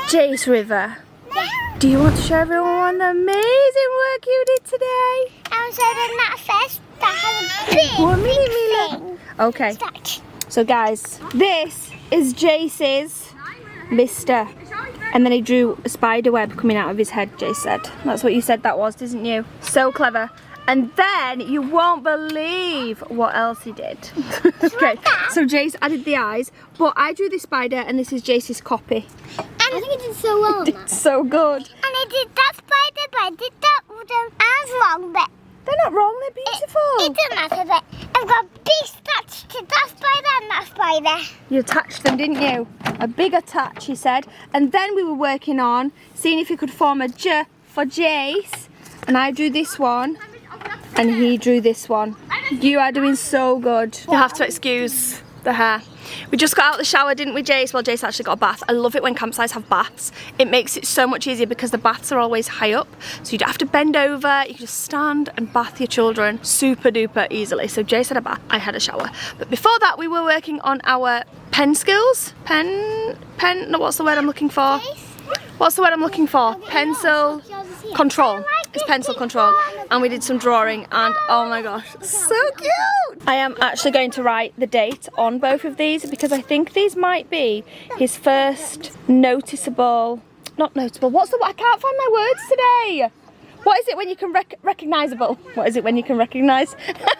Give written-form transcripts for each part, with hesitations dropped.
Jace River, do you want to show everyone the amazing work you did today? I'm showing that first that has a big thing. Okay, so guys, this is Jace's mister. And then he drew a spider web coming out of his head, Jace said. That's what you said that was, didn't you? So clever. And then you won't believe what else he did. Okay, so Jace added the eyes, but I drew this spider and this is Jace's copy. And I think it did so well. It did so good. And I did that spider, but I did that with them as wrong, but they're not wrong, they're beautiful. It doesn't matter, but I've got a big attach to that spider and that spider. You attached them, didn't you? A big attach, he said. And then we were working on seeing if you could form a J for Jace. And I drew this one. And he drew this one. You are doing so good. You'll have to excuse the hair. We just got out of the shower, didn't we, Jace? Well, Jace actually got a bath. I love it when campsites have baths. It makes it so much easier because the baths are always high up. So you don't have to bend over. You can just stand and bath your children super duper easily. So Jace had a bath, I had a shower. But before that, we were working on our pen skills. No, what's the word I'm looking for? What's the word I'm looking for? Pencil control. It's pencil control. And we did some drawing and oh my gosh, so cute! I am actually going to write the date on both of these because I think these might be his first noticeable, not notable, I can't find my words today. What is it when you can recognisable? What is it when you can recognise?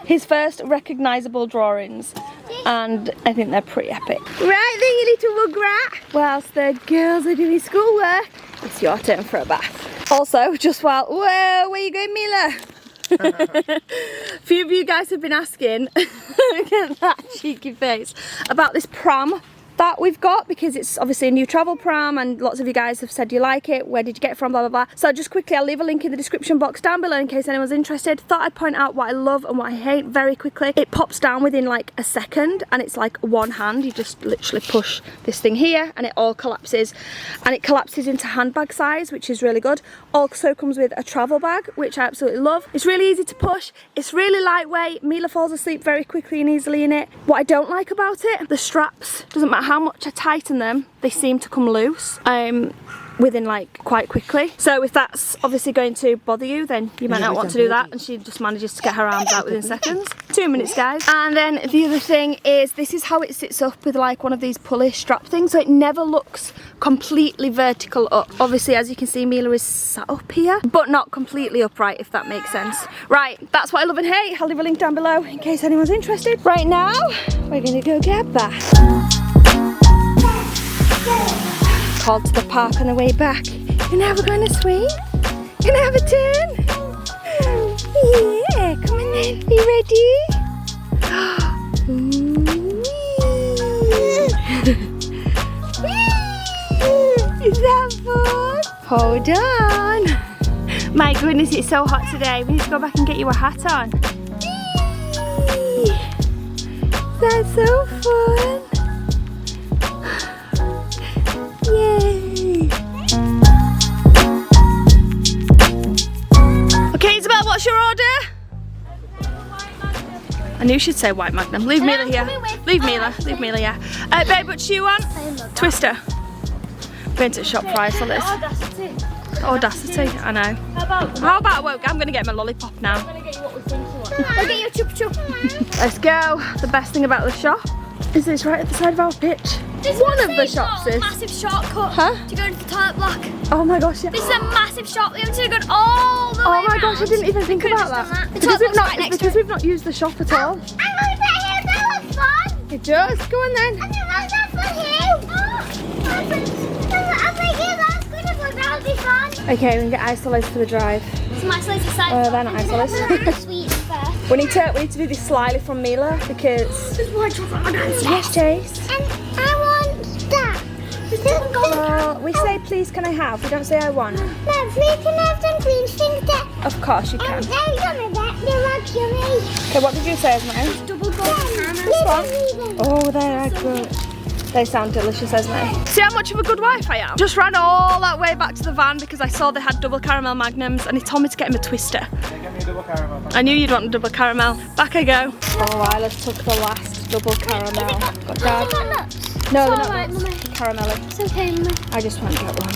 His first recognisable drawings. And I think they're pretty epic. Right then, you little mugrat. Whilst the girls are doing schoolwork, it's your turn for a bath. Also, just while, whoa, where are you going, Mila? A few of you guys have been asking, look at that cheeky face, about this pram that we've got because it's obviously a new travel pram and lots of you guys have said you like it. Where did you get it from, blah blah blah. So just quickly, I'll leave a link in the description box down below in case anyone's interested. Thought I'd point out what I love and what I hate very quickly. It pops down within like a second and it's like one hand. You just literally push this thing here and it all collapses, and it collapses into handbag size, which is really good. Also comes with a travel bag, which I absolutely love. It's really easy to push, it's really lightweight. Mila falls asleep very quickly and easily in it. What I don't like about it, the straps, doesn't matter how much I tighten them, they seem to come loose within like quite quickly. So if that's obviously going to bother you, then you might not want to do that. And she just manages to get her arms out within seconds. 2 minutes, guys. And then the other thing is, this is how it sits up with like one of these pulley strap things, so it never looks completely vertical up. Obviously, as you can see, Mila is sat up here, but not completely upright, if that makes sense. Right, that's what I love and hate. I'll leave a link down below in case anyone's interested. Right now, we're gonna go get a bath. Called to the park on the way back. And now we're going to swing. Can I have a turn? Yeah, come on then. Are you ready? Is that fun? Hold on. My goodness, it's so hot today. We need to go back and get you a hat on. That's so fun. Yay! Okay, Isabel, what's your order? I knew she'd say white magnum. Leave Mila here. Leave Mila. Leave Mila, yeah. Babe, what do you want? Twister. Going to shop price for this. Audacity, I know. How about I'm going to get my lollipop now. I'm going to get you what we think you want. I'll get you a chup chup. Let's go. The best thing about the shop is it's right at the side of our pitch. One of the shops is. Massive shortcut to go into the toilet block. Oh my gosh, yeah. This is a massive shop. We have to go all the way Oh my gosh, I didn't even think about that. Because we've not used the shop at all. I'm going to bet here, that looks fun. It does. Go on then. I think that's for you. I think that's good, but that would be fun. Okay, we can get isolos for the drive. Some isolos aside. They're not isolos. Sweet first. We need to do this slyly from Mila because. There's white chocolate on it. Yes, Chase. And I want that. Well, we say please can I have, we don't say I want. No, please can I have some green things there? Of course you can. They're yummy, they're like yummy. Okay, what did you say, Esme? Double caramel. This one? Oh, they are good. They sound delicious, Esme. See how much of a good wife I am? Just ran all that way back to the van because I saw they had double caramel magnums and he told me to get him a twister. Get me a double caramel. I knew you'd want a double caramel. Back I go. Oh, Isla's took the last double caramel. Got Dad. No, It's they're not alright, nuts. Mummy. Caramelly. It's okay, Mummy. I just want to get one.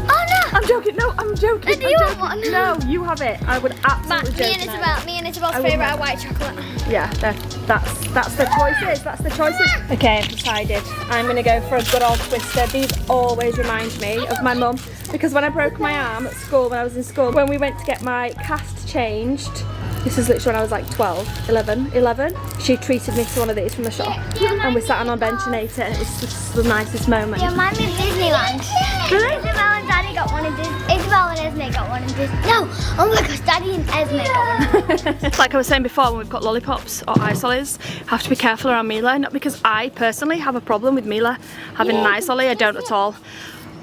Oh no! I'm joking. No, I'm joking. Do you want one? No, you have it. I would absolutely joke. Me and Isabel's I would favourite never. white chocolate. Yeah, that's the choices. That's the choices. Okay, I've decided. I'm gonna go for a good old twister. These always remind me of my mum because when I broke my arm at school, when I was in school, when we went to get my cast changed. This is literally when I was like 12, 11. She treated me to one of these from the shop. And we sat on a bench and ate it. And it was just the nicest moment. Yeah, mine was Disneyland. Really? Isabel and Daddy got one in Disney. Isabel and Esme got one in Disney. No! Oh my gosh, Daddy and Esme got one. Like I was saying before, when we've got lollipops or ice lollies, have to be careful around Mila. Not because I personally have a problem with Mila having an ice lolly, I don't at all.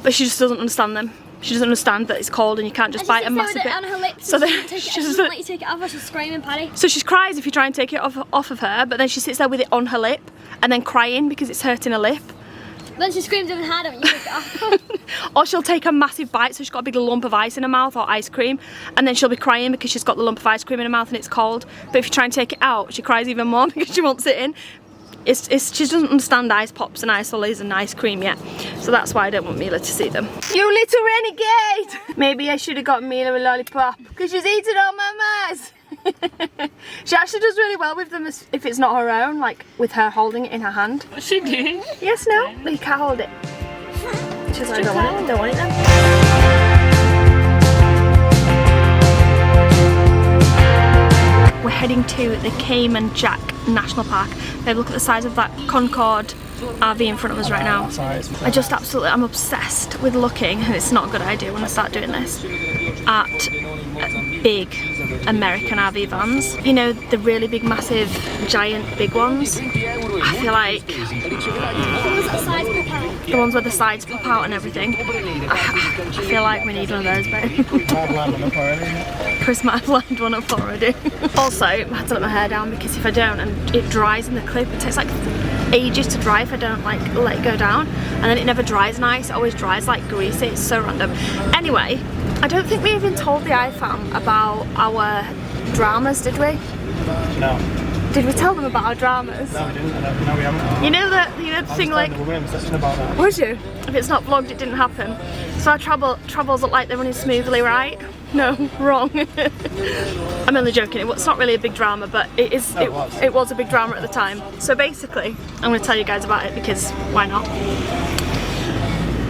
But she just doesn't understand them. She doesn't understand that it's cold and you can't just bite a massive bit. on her lips, So then she doesn't let you take it off her, she's screaming, Paddy. So she cries if you try and take it off of her, but then she sits there with it on her lip and then crying because it's hurting her lip. Then she screams even harder when you take it off. Or she'll take a massive bite, so she's got a big lump of ice in her mouth or ice cream, and then she'll be crying because she's got the lump of ice cream in her mouth and it's cold. But if you try and take it out, she cries even more because she wants it in. She doesn't understand ice pops and ice lollies and ice cream yet, so that's why I don't want Mila to see them. You little renegade! Maybe I should have got Mila a lollipop because she's eating all my mess. She actually does really well with them if it's not her own, like with her holding it in her hand. What's she doing? Yes, no, but you can't hold it. She's like, I don't want it then. We're heading to the Cayman Jack National Park. Babe, look at the size of that Concorde RV in front of us right now. I'm obsessed with looking, and it's not a good idea when I start doing this, at big American RV vans. You know, the really big, massive, giant, big ones. I feel like the ones where the sides pop out and everything. I feel like we need one of those, babe. Chris might have lined one up already. Also, I had to let my hair down because if I don't and it dries in the clip, it takes like ages to dry if I don't like let it go down, and then it never dries nice. It always dries like greasy. It's so random. Anyway, I don't think we even told the IFAM about our dramas, did we? No. Did we tell them about our dramas? No, we didn't. No, we haven't. You know the thing like. We're obsessed about that. Would you? If it's not vlogged, it didn't happen. So our travels look like they're running smoothly, right? No, wrong. I'm only joking. It's not really a big drama, but it is. It was a big drama at the time. So basically, I'm going to tell you guys about it because why not?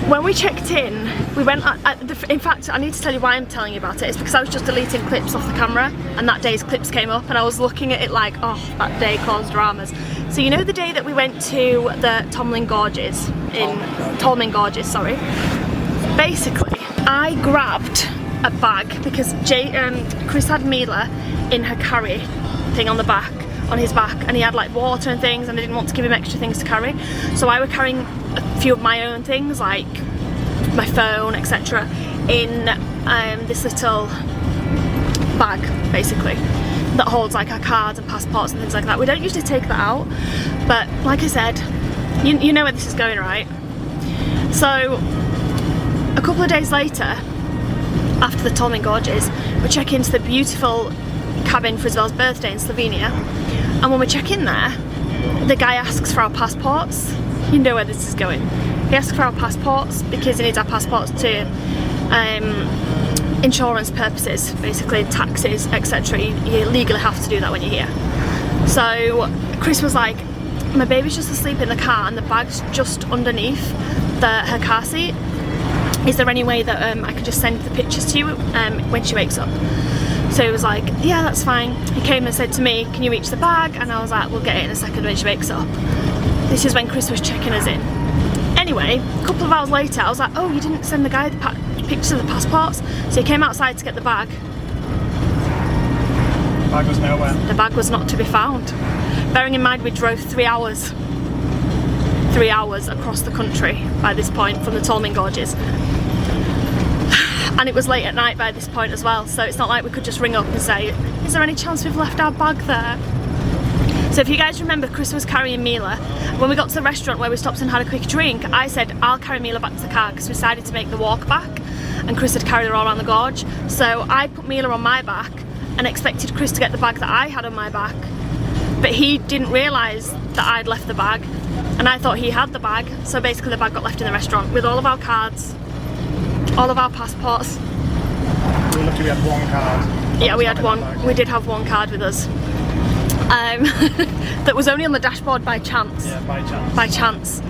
When we checked in, we went in fact, I need to tell you why I'm telling you about it. It's because I was just deleting clips off the camera and that day's clips came up and I was looking at it like, oh, that day caused dramas. So you know the day that we went to the Tolmin Gorges, sorry. Basically, I grabbed a bag because Chris had Mila in her carry thing on his back, and he had like water and things, and I didn't want to give him extra things to carry, so I was carrying a few of my own things like my phone, etc. in this little bag basically that holds like our cards and passports and things like that. We don't usually take that out, but like I said, you know where this is going, right? So a couple of days later, after the Tolmin Gorges, we check into the beautiful cabin for Isabel's birthday in Slovenia, and when we check in there, the guy asks for our passports. You know where this is going. He asks for our passports because he needs our passports to insurance purposes, basically taxes, etc. You legally have to do that when you're here. So Chris was like, my baby's just asleep in the car and the bag's just underneath her car seat. Is there any way that I could just send the pictures to you when she wakes up? So he was like, yeah, that's fine. He came and said to me, can you reach the bag? And I was like, we'll get it in a second when she wakes up. This is when Chris was checking us in. Anyway, a couple of hours later, I was like, oh, you didn't send the guy the pictures of the passports? So he came outside to get the bag. The bag was nowhere. The bag was not to be found. Bearing in mind we drove 3 hours. 3 hours across the country by this point from the Tolmin Gorges. And it was late at night by this point as well, so it's not like we could just ring up and say, is there any chance we've left our bag there? So if you guys remember, Chris was carrying Mila. When we got to the restaurant where we stopped and had a quick drink, I said I'll carry Mila back to the car because we decided to make the walk back, and Chris had carried her all around the gorge. So I put Mila on my back and expected Chris to get the bag that I had on my back, but he didn't realise that I'd left the bag. and I thought he had the bag, so basically the bag got left in the restaurant with all of our cards, all of our passports. We were lucky we had one card. Yeah, we had one. We did have one card with us. That was only on the dashboard by chance. Yeah, by chance. By chance.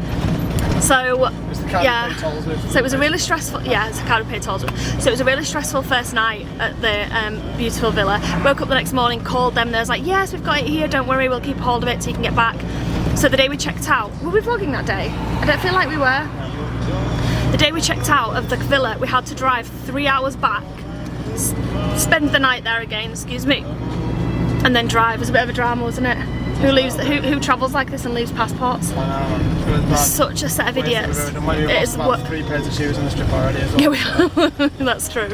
So It's the card yeah, we paid tolls with. so it was a really stressful. Yeah, it's a card we paid tolls with. So it was a really stressful first night at the beautiful villa. Woke up the next morning, called them. They was like, "Yes, we've got it here. Don't worry, we'll keep hold of it so you can get back." So the day we checked out, were we vlogging that day? I don't feel like we were. The day we checked out of the villa, we had to drive 3 hours back, spend the night there again. Excuse me. And then drive. It was a bit of a drama, wasn't it? Who travels like this and leaves passports? Such a set of idiots. It is about 3 pairs of shoes on the strip already as well. Yeah, that's true.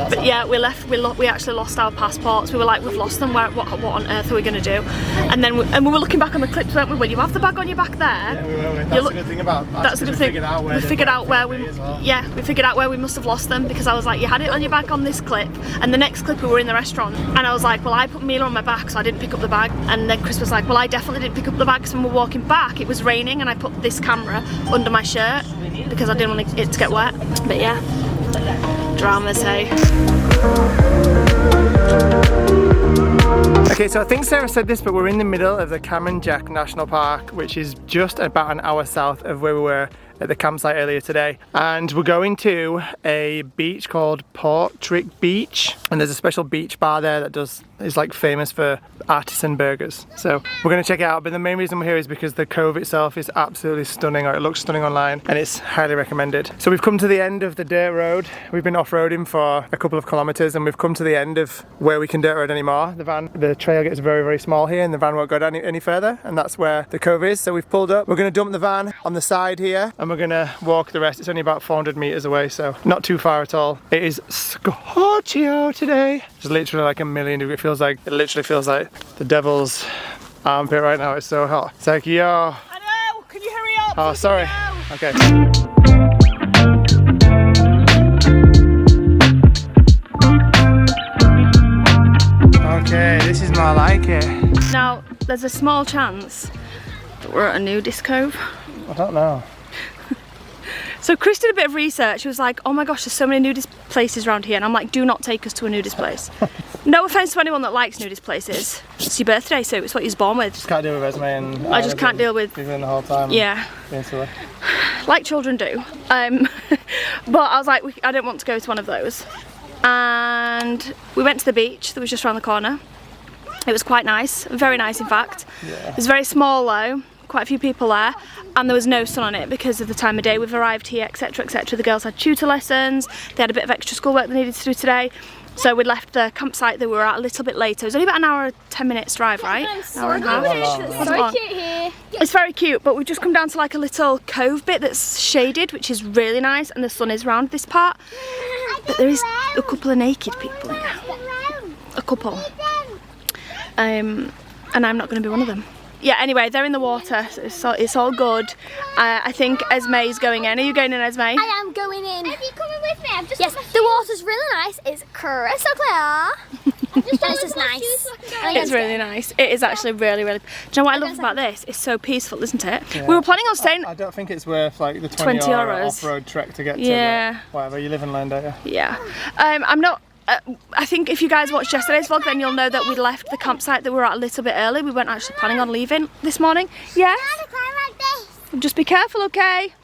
But yeah, we actually lost our passports. We were like, we've lost them. What on earth are we going to do? And then we were looking back on the clips, weren't we? Well, you have the bag on your back there. Yeah, we were. That's a good thing about that. That's a good thing. We figured out where we must have lost them, because I was like, you had it on your back on this clip, and the next clip we were in the restaurant, and I was like, well, I put Mila on my back, so I didn't pick up the bag. And then Chris was like, well, I definitely didn't pick up the bag, because when we were walking back it was raining and I put this camera under my shirt because I didn't want it to get wet. But yeah, dramas, hey. Okay, so I think Sarah said this, but we're in the middle of the Cam & Jack National Park, which is just about an hour south of where we were at the campsite earlier today. And we're going to a beach called Portrick Beach, and there's a special beach bar there that is like famous for artisan burgers. So we're going to check it out, but the main reason we're here is because the cove itself is absolutely stunning, or it looks stunning online, and it's highly recommended. So we've come to the end of the dirt road. We've been off-roading for a couple of kilometers, and we've come to the end of where we can dirt road anymore. The trail gets very, very small here, and the van won't go down any further, and that's where the cove is. So we've pulled up. We're going to dump the van on the side here, and we're going to walk the rest. It's only about 400 meters away, so not too far at all. It is scorchio today. It's literally like a million degrees. It literally feels like the devil's armpit right now. It's so hot. It's like, yo. I know, can you hurry up? Oh, sorry. Okay. Okay, this is more like it. Now, there's a small chance that we're at a nudist cove. I don't know. So Chris did a bit of research. He was like, oh my gosh, there's so many nudist places around here. And I'm like, do not take us to a nudist place. No offence to anyone that likes nudist places. It's your birthday, so it's what you're born with. Just can't deal with Esme and I just can't deal with even the whole time. Yeah. Being silly. Like children do. But I was like, I don't want to go to one of those. And we went to the beach that was just around the corner. It was quite nice, very nice in fact. Yeah. It was very small though, quite a few people there, and there was no sun on it because of the time of day we've arrived here, etc, etc. The girls had tutor lessons, they had a bit of extra schoolwork they needed to do today. So we left the campsite that we were at a little bit later. It was only about an hour and 10 minutes drive, right? An hour and a half. It's so cute here. It's very cute, but we've just come down to like a little cove bit that's shaded, which is really nice, and the sun is round this part. But there is a couple of naked people here. A couple. And I'm not going to be one of them. Yeah, anyway, they're in the water, so it's all good. I think Esme's going in. Are you going in, Esme? I am going in. Are you coming with me? Yes, the water's really nice. It's crystal clear. It's just nice. It's really nice. It is actually really, really... Do you know what I love about this? It's so peaceful, isn't it? Yeah. We were planning on staying... I don't think it's worth like the 20 euro off-road trek to get to whatever. You live in Lane, don't you? Yeah. I'm not... I think if you guys watched yesterday's vlog, then you'll know that we left the campsite that we were at a little bit early. We weren't actually planning on leaving this morning. Yes? Just be careful, okay?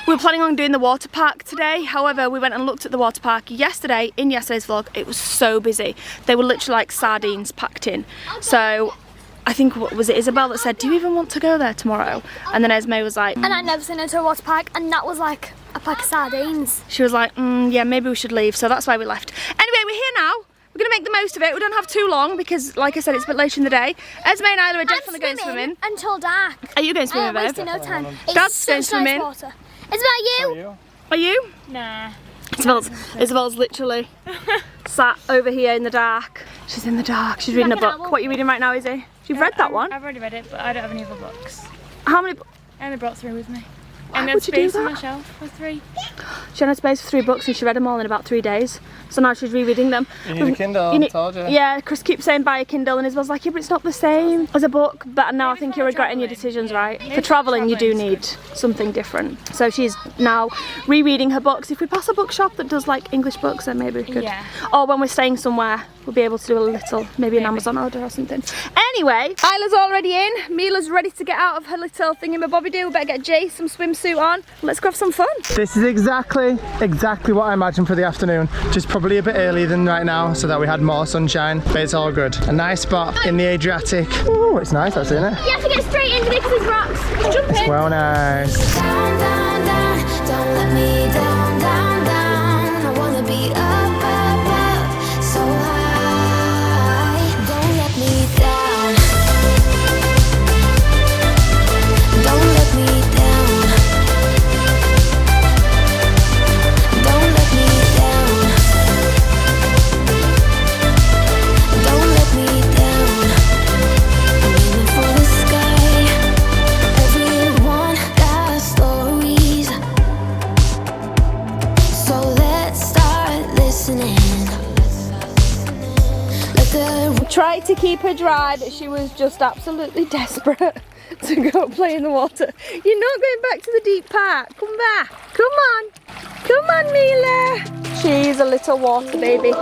We were planning on doing the water park today. However, we went and looked at the water park yesterday, in yesterday's vlog. It was so busy. They were literally like sardines packed in. So I think, what was it, Isabel that said, do you even want to go there tomorrow? And then Esme was like... And I'd never seen her to a water park, and that was like a pack of sardines. She was like, yeah, maybe we should leave. So that's why we left. Anyway, we're here now. We're going to make the most of it. We don't have too long because, like I said, it's a bit later in the day. Esme and Isla are definitely going swimming. Until dark. Are you going swimming, babe? Wasting no time. Dad's going swimming. Nice water. Isabel, you? Are you? Nah. Isabel's literally sat over here in the dark. She's in the dark. She's reading a book. What are you reading right now, Izzy? You've read that one? I've already read it, but I don't have any other books. How many? I only brought 3 with me. Why would you do that? On my shelf for 3. She had space for 3 books and she read them all in about 3 days. So now she's rereading them. You need a Kindle, I told you. Yeah, Chris keeps saying buy a Kindle and Isabel's like, yeah, but it's not the same as a book. But now I think you're regretting your decisions, right? For travelling, you do need something different. So she's now rereading her books. If we pass a bookshop that does like English books, then maybe we could. Yeah. Or when we're staying somewhere, we'll be able to do a little, maybe an Amazon order or something. Anyway, Isla's already in. Mila's ready to get out of her little thingamabobby-doo. Better get Jace some swimsuit on. Let's go have some fun. This is exactly what I imagined for the afternoon. Just probably a bit earlier than right now so that we had more sunshine, but it's all good. A nice spot in the Adriatic. Oh, it's nice actually, isn't it? You have to get straight into because there's rocks. Just jump in. Well nice. Down, down, down, don't let me down, down, down. I wanna be up, up, up, so high. Don't let me down. Don't let me down. Don't let me down. Don't let me down. I'm aiming for the sky. Everyone got stories, so let's start listening. Tried to keep her dry, but she was just absolutely desperate to go play in the water. You're not going back to the deep part. Come back. Come on. Come on, Mila. She's a little water baby.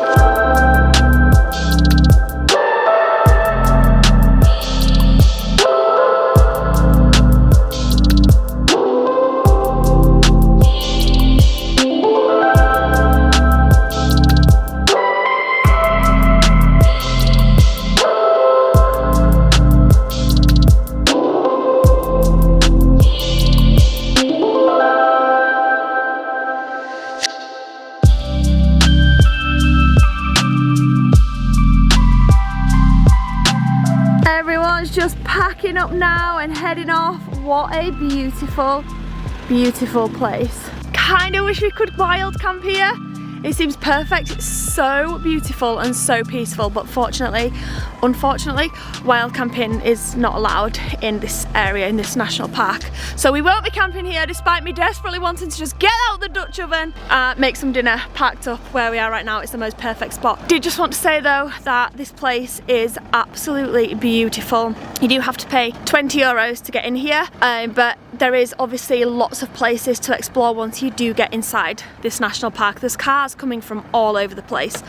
Just packing up now and heading off. What a beautiful, beautiful place. Kinda wish we could wild camp here. It seems perfect. It's so beautiful and so peaceful, but unfortunately, wild camping is not allowed in this area, in this national park. So we won't be camping here, despite me desperately wanting to just get out the Dutch oven, make some dinner, packed up where we are right now. It's the most perfect spot. Did just want to say though that this place is absolutely beautiful. You do have to pay 20 euros to get in here, but there is obviously lots of places to explore once you do get inside this national park. There's cars coming from all over the place.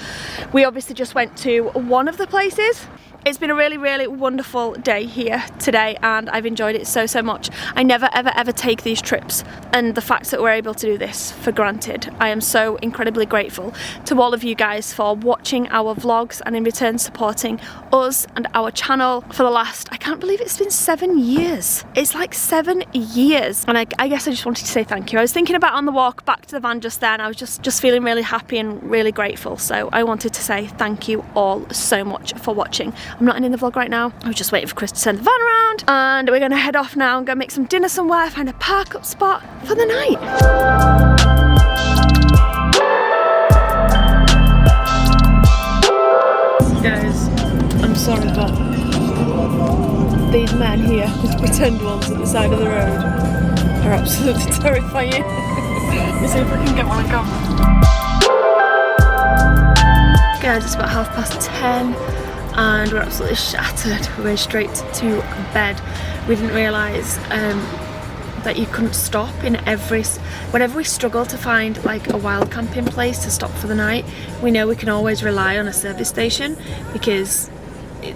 We obviously just went to one of the places. It's been a really, really wonderful day here today and I've enjoyed it so much. I never ever take these trips, and the fact that we're able to do this for granted. I am so incredibly grateful to all of you guys for watching our vlogs and in return supporting us and our channel for the last, I can't believe it's been 7 years. It's like 7 years, and I guess I just wanted to say thank you. I was thinking about on the walk back to the van just then, I was just feeling really happy and really grateful, so I wanted to say thank you all so much for watching. I'm not in the vlog right now. I was just waiting for Chris to turn the van around, and we're gonna head off now and go make some dinner somewhere, find a park up spot for the night. Guys, I'm sorry, but these men here, these pretend ones at the side of the road, are absolutely terrifying. Let's see if we can get one and go. Guys, it's about 10:30. And we're absolutely shattered. We went straight to bed. We didn't realise that you couldn't stop whenever we struggle to find like a wild camping place to stop for the night, we know we can always rely on a service station because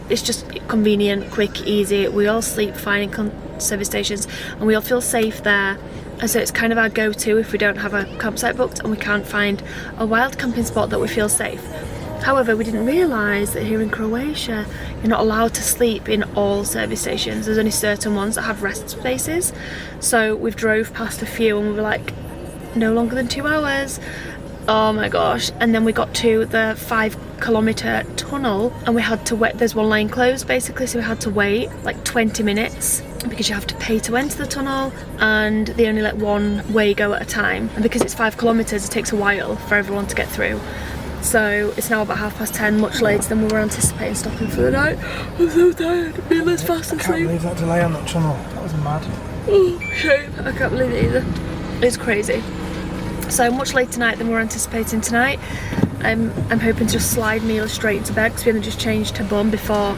it's just convenient, quick, easy. We all sleep fine in service stations and we all feel safe there. And so it's kind of our go-to if we don't have a campsite booked and we can't find a wild camping spot that we feel safe. However, we didn't realise that here in Croatia, you're not allowed to sleep in all service stations. There's only certain ones that have rest spaces. So we've drove past a few and we were like, no longer than 2 hours. Oh my gosh. And then we got to the 5-kilometre tunnel and we had to wait. There's one lane closed basically, so we had to wait like 20 minutes because you have to pay to enter the tunnel and they only let one way go at a time. And because it's 5 kilometres, it takes a while for everyone to get through. So it's now about 10:30, much later than we were anticipating stopping for the night. I'm so tired, Mila's fast asleep. I can't believe that delay on that tunnel, that was mad. Oh, shame. I can't believe it either. It's crazy. So much later tonight than we're anticipating tonight. I'm hoping to just slide Mila straight into bed because we only just changed her bum before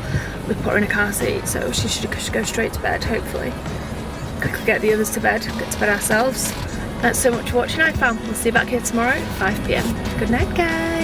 we put her in a car seat, so she should go straight to bed, hopefully. Quickly get the others to bed, get to bed ourselves. Thanks so much for watching iFam. We'll see you back here tomorrow at 5 PM. Good night, guys.